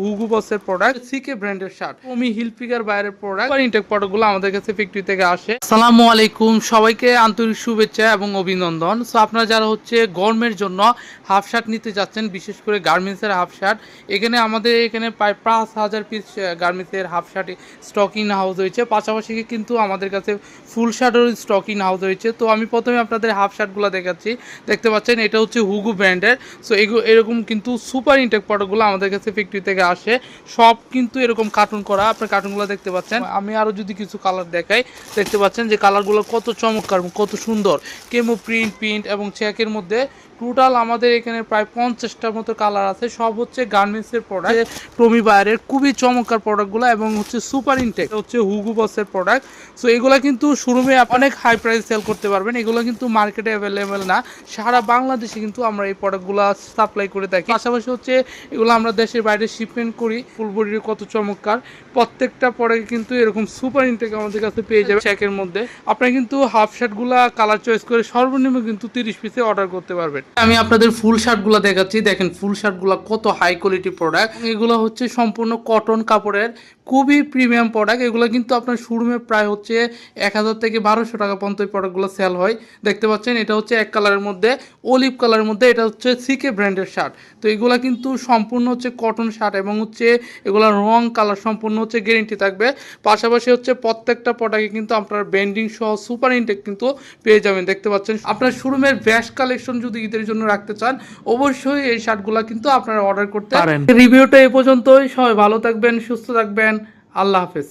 Hugo বসের product, সিকে ব্র্যান্ডের shirt, টমি Hilfiger বাইরের প্রোডাক্ট, ইনটেক প্রোডাক্টগুলো আমাদের কাছে ফ্যাক্টরি থেকে আসে। আসসালামু আলাইকুম, সবাইকে আন্তরিক শুভেচ্ছা এবং অভিনন্দন। সো আপনারা যারা গরমের জন্য হাফ শার্ট নিতে যাচ্ছেন, বিশেষ করে গার্মেন্টসের হাফ শার্ট, আমাদের এখানে প্রায় 5,000 পিস গার্মেন্টসের half shirt stock in house হয়েছে। পাশাপাশি কিন্তু আমাদের কাছে ফুল শার্টের স্টক ইন হাউস হয়েছে। তো আমি প্রথমে আপনাদের হাফ শার্টগুলো দেখাচ্ছি। দেখতে পাচ্ছেন এটা হচ্ছে হুগো ব্র্যান্ডের। সো এরকম কিন্তু সুপার ইনটেক প্রোডাক্টগুলো আমাদের কাছে ফ্যাক্টরি থেকে আসে। সব কিন্তু এরকম কার্টুন করা, আপনার কার্টুনগুলো দেখতে পাচ্ছেন। আমি আরও যদি কিছু কালার দেখাই, দেখতে পাচ্ছেন যে কালারগুলো কত চমৎকার, কত সুন্দর, কেমো প্রিন্ট এবং চেকের মধ্যে। টোটাল আমাদের এখানে প্রায় 50টার মতো কালার আছে। সব হচ্ছে গার্মেন্টসের প্রোডাক্ট, টমি বায়ারের খুবই চমৎকার প্রোডাক্টগুলো এবং সুপার ইনটেক হুগো বসের প্রোডাক্ট। সো এগুলো কিন্তু শোরুমে অনেক হাই প্রাইস সেল করতে পারবেন। এগুলো কিন্তু মার্কেটে অ্যাভেলেবেল না, সারা বাংলাদেশে কিন্তু আমরা এই প্রোডাক্টগুলো সাপ্লাই করে থাকি। পাশাপাশি এগুলো আমরা দেশের বাইরে শিপমেন্ট করি। ফুল বডির কত চমৎকার, প্রত্যেকটা প্রোডাক্ট কিন্তু এরকম সুপার ইনটেক আমাদের কাছে পেয়ে যাবে চেকের মধ্যে। আপনারা কিন্তু হাফ শার্টগুলো কালার চয়েস করে সর্বনিম্ন কিন্তু 30 পিসে অর্ডার করতে পারবেন। আমি আপনাদের ফুল শার্টগুলো দেখাচ্ছি। দেখেন ফুল শার্টগুলো কত হাই কোয়ালিটি প্রোডাক্ট। এগুলো সম্পূর্ণ কটন কাপড়ের, খুবই প্রিমিয়াম প্রোডাক্ট। এগুলো কিন্তু আপনার শোরুমে প্রায় 1000 থেকে 1200 টাকা পর্যন্ত এই প্রোডাক্টগুলো সেল হয়। দেখতে পাচ্ছেন এটা এক কালারের মধ্যে, অলিভ কালারের মধ্যে। এটা সিকে ব্র্যান্ডের শার্ট। তো এগুলো কিন্তু সম্পূর্ণ কটন শার্ট এবং এগুলোর রং কালার সম্পূর্ণ গ্যারেন্টি থাকবে। পাশাপাশি প্রত্যেকটা প্রোডাক্টে কিন্তু আপনার ব্যান্ডিং সহ সুপার ইনটেক কিন্তু পেয়ে যাবেন। দেখতে পাচ্ছেন আপনার শোরুমের বেস্ট কালেকশন যদি ঈদের জন্য রাখতে চান, অবশ্যই এই শার্টগুলো কিন্তু আপনারা অর্ডার করতে পারেন। রিভিউটা এ পর্যন্তই। সবাই ভালো থাকবেন, সুস্থ থাকবেন। আল্লাহ হাফেজ।